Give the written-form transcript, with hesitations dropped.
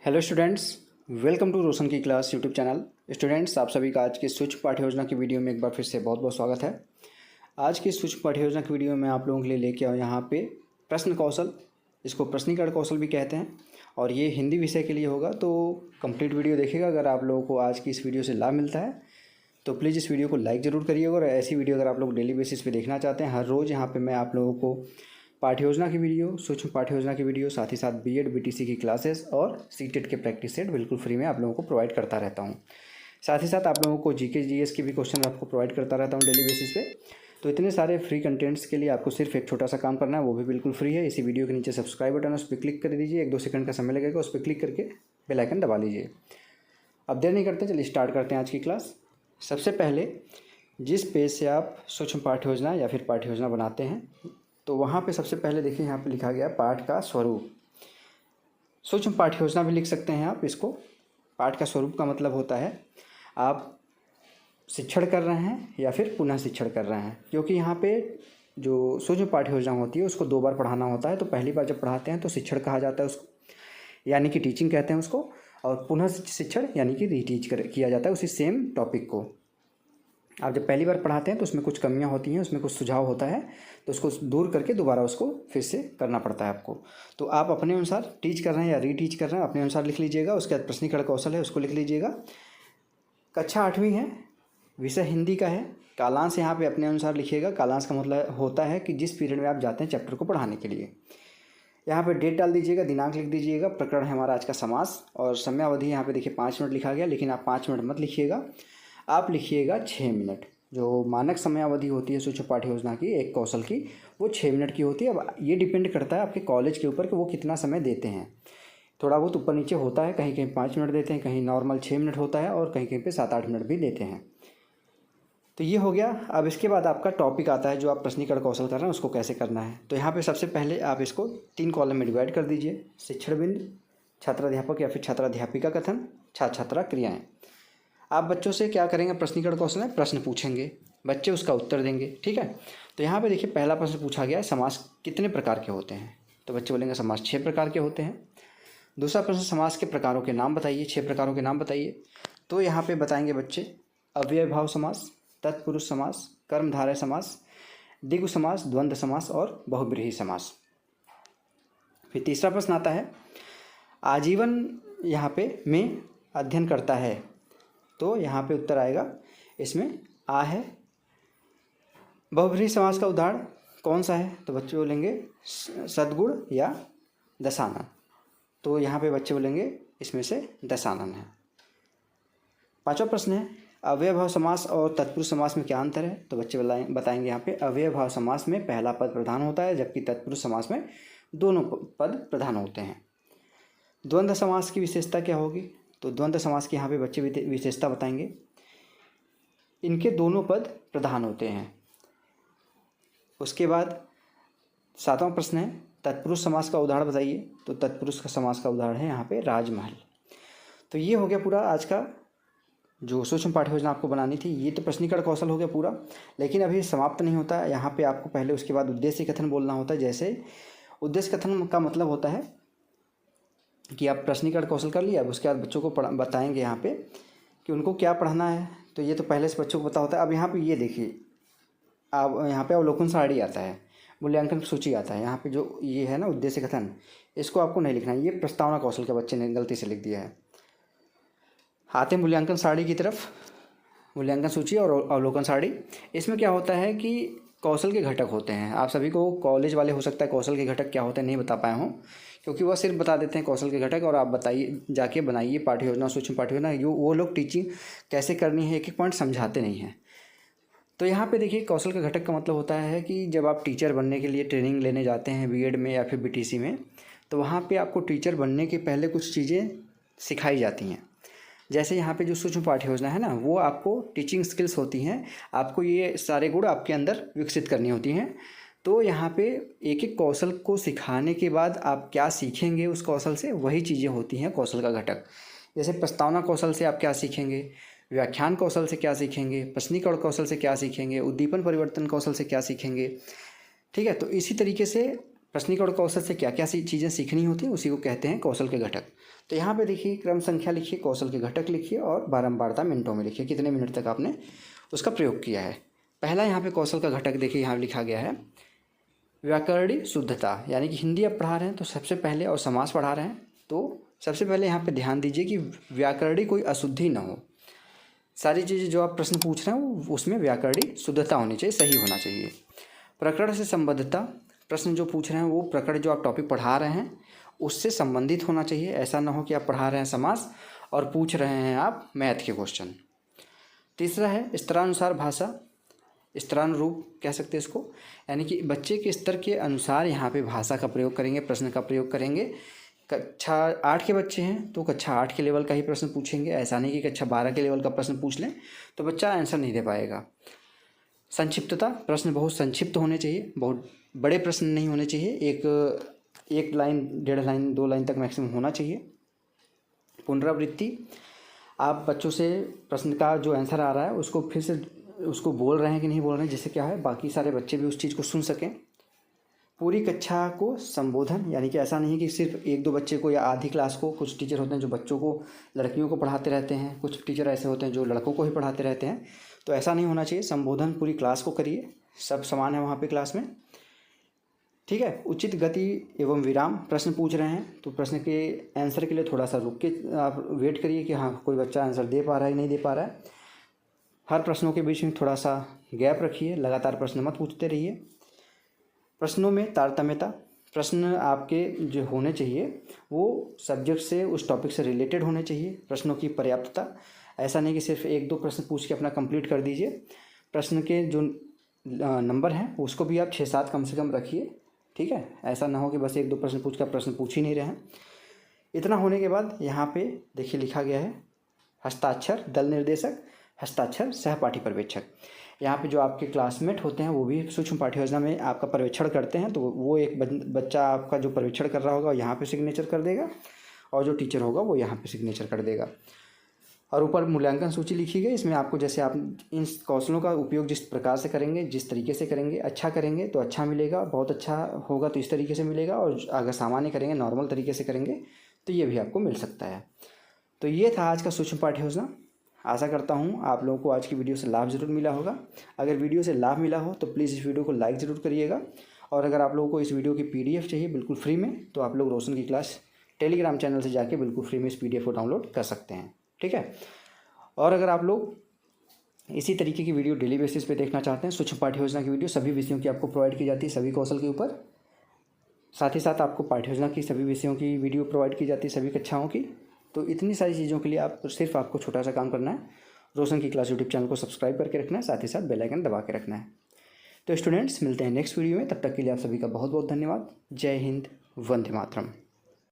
Hello students, welcome to रोशन की class YouTube channel. Students, आप सभी का आज की सूक्ष्म पाठ्य योजना की वीडियो में एक बार फिर से बहुत बहुत स्वागत है। आज की सूक्ष्म पाठ्य योजना की वीडियो में आप लोगों के लिए लेके आऊँ यहाँ पे प्रश्न कौशल, इसको प्रश्नीकरण कौशल भी कहते हैं, और ये हिंदी विषय के लिए होगा। तो कंप्लीट वीडियो देखिएगा। अगर आप लोगों को आज की इस वीडियो से लाभ मिलता है तो प्लीज़ इस वीडियो को लाइक ज़रूर करिएगा। और ऐसी वीडियो अगर आप लोग डेली बेसिस पे देखना चाहते हैं, हर रोज़ यहाँ पे मैं आप लोगों को पाठ्य योजना की वीडियो, सूक्ष्म पाठ्य योजना की वीडियो, साथ ही साथ बीएड बीटीसी की क्लासेस और सीटेट के प्रैक्टिस सेट बिल्कुल फ्री में आप लोगों को प्रोवाइड करता रहता हूँ। साथ ही साथ आप लोगों को जीके जीएस की भी क्वेश्चन आपको प्रोवाइड करता रहता हूँ डेली बेसिस पे। तो इतने सारे फ्री कंटेंट्स के लिए आपको सिर्फ एक छोटा सा काम करना है, वो भी बिल्कुल फ्री है। इसी वीडियो के नीचे सब्सक्राइब बटन है, उस पर क्लिक कर दीजिए। 1-2 सेकंड का समय लगेगा, उस पर क्लिक करके बेल आइकन दबा लीजिए। अब देर नहीं करते, चलिए स्टार्ट करते हैं आज की क्लास। सबसे पहले जिस पेज से आप सूक्ष्म पाठ्य योजना या फिर पाठ्य योजना बनाते हैं, तो वहाँ पे सबसे पहले देखिए यहाँ पे लिखा गया पाठ का स्वरूप। सूक्ष्म पाठ्य योजना भी लिख सकते हैं आप इसको। पाठ का स्वरूप का मतलब होता है आप शिक्षण कर रहे हैं या फिर पुनः शिक्षण कर रहे हैं, क्योंकि यहाँ पे जो सूक्ष्म पाठ्य योजना होती है उसको 2 बार पढ़ाना होता है। तो पहली बार जब पढ़ाते हैं तो शिक्षण कहा जाता है उसको, यानी कि टीचिंग कहते हैं उसको, और पुनः शिक्षण यानी कि रीटीच किया जाता है उसी सेम टॉपिक को। आप जब पहली बार पढ़ाते हैं तो उसमें कुछ कमियां होती हैं, उसमें कुछ सुझाव होता है, तो उसको दूर करके दोबारा उसको फिर से करना पड़ता है आपको। तो आप अपने अनुसार टीच कर रहे हैं या रीटीच कर रहे हैं, अपने अनुसार लिख लीजिएगा। उसके बाद प्रश्नीकरण कौशल है, उसको लिख लीजिएगा। कक्षा 8वीं है, विषय हिंदी का है। कालांश यहाँ पे अपने अनुसार लिखिएगा। कालांश का मतलब होता है कि जिस पीरियड में आप जाते हैं चैप्टर को पढ़ाने के लिए। यहाँ पे डेट डाल दीजिएगा, दिनांक लिख दीजिएगा। प्रकरण है हमारा आज का समास, और समयावधि यहाँ पे देखिए 5 मिनट लिखा गया, लेकिन आप 5 मिनट मत लिखिएगा, आप लिखिएगा 6 मिनट। जो मानक समयावधि होती है सूक्ष्म पाठ्य योजना की एक कौशल की, वो 6 मिनट की होती है। अब ये डिपेंड करता है आपके कॉलेज के ऊपर कि वो कितना समय देते हैं। थोड़ा बहुत ऊपर नीचे होता है, कहीं कहीं 5 मिनट देते हैं, कहीं नॉर्मल 6 मिनट होता है, और कहीं कहीं पे 7-8 मिनट भी देते हैं। तो ये हो गया। अब इसके बाद आपका टॉपिक आता है जो आप प्रश्नीकरण कौशल कर रहे हैं उसको कैसे करना है। तो यहाँ पे सबसे पहले आप इसको 3 कॉलम में डिवाइड कर दीजिए। शिक्षण बिंद, छात्राध्यापक या फिर छात्राध्यापिका कथन, छात्र छात्रा क्रियाएँ। आप बच्चों से क्या करेंगे, प्रश्नीकरण कौशल में प्रश्न पूछेंगे, बच्चे उसका उत्तर देंगे। ठीक है। तो यहाँ पे देखिए पहला प्रश्न पूछा गया है, समास कितने प्रकार के होते हैं। तो बच्चे बोलेंगे समास 6 प्रकार के होते हैं। दूसरा प्रश्न, समास के प्रकारों के नाम बताइए, 6 प्रकारों के नाम बताइए। तो यहाँ पे बताएंगे बच्चे अव्ययभाव समास, तत्पुरुष समास, कर्मधारय समास, द्विगु समास, द्वंद्व समास और बहुब्रीहि समास। फिर तीसरा प्रश्न आता है, आजीवन यहाँ पे में अध्ययन करता है। तो यहाँ पे उत्तर आएगा, इसमें आ है। बहुब्रीहि समास का उदाहरण कौन सा है। तो बच्चे बोलेंगे सद्गुण या दशानन। तो यहाँ पे बच्चे बोलेंगे इसमें से दशानन है। 5वां प्रश्न है, अव्ययभाव समास और तत्पुरुष समास में क्या अंतर है। तो बच्चे बताएंगे यहाँ पे अव्ययभाव समास में पहला पद प्रधान होता है, जबकि तत्पुरुष समास में दोनों पद प्रधान होते हैं। द्वंद्व समास की विशेषता क्या होगी। तो द्वंद्व समास की यहाँ पे बच्चे विशेषता बताएंगे, इनके दोनों पद प्रधान होते हैं। उसके बाद 7वां प्रश्न है, तत्पुरुष समास का उदाहरण बताइए। तो तत्पुरुष का समास का उदाहरण है यहाँ पे राजमहल। तो ये हो गया पूरा आज का जो सूक्ष्म पाठ्य योजना आपको बनानी थी। ये तो प्रश्नीकरण कौशल हो गया पूरा, लेकिन अभी समाप्त नहीं होता है। यहाँ पे आपको पहले उसके बाद उद्देश्य कथन बोलना होता है। जैसे उद्देश्य कथन का मतलब होता है कि आप प्रश्नीकरण कौशल कर लिया, अब उसके बाद बच्चों को बताएंगे यहाँ पे कि उनको क्या पढ़ना है। तो ये तो पहले से बच्चों को पता होता है। अब यहाँ पे ये देखिए, अब यहाँ पे अवलोकन सारणी आता है, मूल्यांकन सूची आता है। यहाँ पे जो ये है ना उद्देश्य कथन, इसको आपको नहीं लिखना है, ये प्रस्तावना कौशल के बच्चे ने गलती से लिख दिया है। आते मूल्यांकन सारणी की तरफ, मूल्यांकन सूची और अवलोकन सारणी। इसमें क्या होता है कि कौशल के घटक होते हैं। आप सभी को कॉलेज वाले हो सकता है कौशल के घटक क्या होते हैं नहीं बता पाए हों, क्योंकि वह सिर्फ बता देते हैं कौशल के घटक, और आप बताइए जाके बनाइए पाठ्य योजना, सूक्ष्म पाठ्य योजना। वो लोग टीचिंग कैसे करनी है एक एक पॉइंट समझाते नहीं हैं। तो यहाँ पे देखिए कौशल का घटक का मतलब होता है कि जब आप टीचर बनने के लिए ट्रेनिंग लेने जाते हैं बीएड में या फिर बीटीसी में, तो वहाँ पे आपको टीचर बनने के पहले कुछ चीज़ें सिखाई जाती हैं। जैसे यहाँ पे जो सूक्ष्म पाठ्य योजना है ना, वो आपको टीचिंग स्किल्स होती हैं, आपको ये सारे गुण आपके अंदर विकसित करनी होती हैं। तो यहाँ पे एक एक कौशल को सिखाने के बाद आप क्या सीखेंगे उस कौशल से, वही चीज़ें होती हैं कौशल का घटक। जैसे प्रस्तावना कौशल से आप क्या सीखेंगे, व्याख्यान कौशल से क्या सीखेंगे, प्रश्नीकरण कौशल से क्या सीखेंगे, उद्दीपन परिवर्तन कौशल से क्या सीखेंगे। ठीक है। तो इसी तरीके से प्रश्निक और कौशल से क्या क्या चीज़ें सीखनी होती हैं उसी को कहते हैं कौशल के घटक। तो यहाँ पे देखिए क्रम संख्या लिखिए, कौशल के घटक लिखिए और बारंबारता मिनटों में लिखिए, कितने मिनट तक आपने उसका प्रयोग किया है। पहला यहाँ पे कौशल का घटक देखिए, यहाँ लिखा गया है व्याकरणिक शुद्धता, यानी कि हिंदी आप पढ़ा रहे हैं तो सबसे पहले, और समास पढ़ा रहे हैं तो सबसे पहले यहाँ पे ध्यान दीजिए कि व्याकरणिक कोई अशुद्धि ना हो। सारी चीज़ें जो आप प्रश्न पूछ रहे हैं वो उसमें व्याकरणिक शुद्धता होनी चाहिए, सही होना चाहिए। प्रकरण से संबद्धता, प्रश्न जो पूछ रहे हैं वो प्रकरण जो आप टॉपिक पढ़ा रहे हैं उससे संबंधित होना चाहिए। ऐसा ना हो कि आप पढ़ा रहे हैं समास और पूछ रहे हैं आप मैथ के क्वेश्चन। तीसरा है स्तरानुसार भाषा, स्तरानुरूप कह सकते हैं इसको, यानी कि बच्चे के स्तर के अनुसार यहाँ पे भाषा का प्रयोग करेंगे, प्रश्न का प्रयोग करेंगे। कक्षा 8 के बच्चे हैं तो कक्षा 8 के लेवल का ही प्रश्न पूछेंगे, ऐसा नहीं कि कक्षा 12 के लेवल का प्रश्न पूछ लें तो बच्चा आंसर नहीं दे पाएगा। संक्षिप्तता, प्रश्न बहुत संक्षिप्त होने चाहिए, बहुत बड़े प्रश्न नहीं होने चाहिए, एक लाइन, 1.5 लाइन, 2 लाइन तक मैक्सिमम होना चाहिए। पुनरावृत्ति, आप बच्चों से प्रश्न का जो आंसर आ रहा है उसको फिर से उसको बोल रहे हैं कि नहीं बोल रहे हैं, जिससे क्या है बाकी सारे बच्चे भी उस चीज़ को सुन सकें। पूरी कक्षा को संबोधन, यानी कि ऐसा नहीं कि सिर्फ 1-2 बच्चे को या आधी क्लास को, कुछ टीचर होते हैं जो बच्चों को, लड़कियों को पढ़ाते रहते हैं, कुछ टीचर ऐसे होते हैं जो लड़कों को ही पढ़ाते रहते हैं, तो ऐसा नहीं होना चाहिए। संबोधन पूरी क्लास को करिए, सब समान है वहाँ पे क्लास में, ठीक है। उचित गति एवं विराम, प्रश्न पूछ रहे हैं तो प्रश्न के आंसर के लिए थोड़ा सा रुक के आप वेट करिए कि हाँ कोई बच्चा आंसर दे पा रहा है नहीं दे पा रहा है। हर प्रश्नों के बीच में थोड़ा सा गैप रखिए, लगातार प्रश्न मत पूछते रहिए। प्रश्नों में तारतम्यता, प्रश्न आपके जो होने चाहिए वो सब्जेक्ट से, उस टॉपिक से रिलेटेड होने चाहिए। प्रश्नों की पर्याप्तता, ऐसा नहीं कि सिर्फ 1-2 प्रश्न पूछ के अपना कंप्लीट कर दीजिए। प्रश्न के जो नंबर हैं उसको भी आप 6-7 कम से कम रखिए, ठीक है। ऐसा ना हो कि बस 1-2 प्रश्न पूछ कर प्रश्न पूछ ही नहीं रहे हैं। इतना होने के बाद यहाँ पे देखिए लिखा गया है हस्ताक्षर दल निर्देशक, हस्ताक्षर सहपाठी पर्यवेक्षक। यहाँ पे जो आपके क्लासमेट होते हैं वो भी सूक्ष्म पाठ्य योजना में आपका पर्यवेक्षण करते हैं, तो वो एक बच्चा आपका जो पर्यवेक्षण कर रहा होगा यहाँ पे सिग्नेचर कर देगा और जो टीचर होगा वो यहाँ पे सिग्नेचर कर देगा। और ऊपर मूल्यांकन सूची लिखी गई, इसमें आपको जैसे आप इन कौशलों का उपयोग जिस प्रकार से करेंगे, जिस तरीके से करेंगे, अच्छा करेंगे तो अच्छा मिलेगा, बहुत अच्छा होगा तो इस तरीके से मिलेगा, और अगर सामान्य करेंगे, नॉर्मल तरीके से करेंगे तो ये भी आपको मिल सकता है। तो ये था आज का सूक्ष्म पाठ्य योजना। आशा करता हूँ आप लोगों को आज की वीडियो से लाभ ज़रूर मिला होगा। अगर वीडियो से लाभ मिला हो तो प्लीज़ इस वीडियो को लाइक ज़रूर करिएगा, और अगर आप लोगों को इस वीडियो की PDF चाहिए बिल्कुल फ्री में तो आप लोग रोशन की क्लास टेलीग्राम चैनल से जाके बिल्कुल फ्री में इस PDF को डाउनलोड कर सकते हैं, ठीक है। और अगर आप लोग इसी तरीके की वीडियो डेली बेसिस पे देखना चाहते हैं, सूक्ष्म पाठ्य योजना की वीडियो सभी विषयों की आपको प्रोवाइड की जाती है, सभी कौशल के ऊपर, साथ ही साथ आपको पाठ्य योजना की सभी विषयों की वीडियो प्रोवाइड की जाती है, सभी कक्षाओं की। तो इतनी सारी चीज़ों के लिए आपको छोटा सा काम करना है, रोशन की क्लास यूट्यूब चैनल को सब्सक्राइब करके रखना है, साथ ही साथ बेल आइकन दबा के रखना है। तो स्टूडेंट्स मिलते हैं नेक्स्ट वीडियो में, तब तक के लिए आप सभी का बहुत बहुत धन्यवाद। जय हिंद, वंदे मातरम।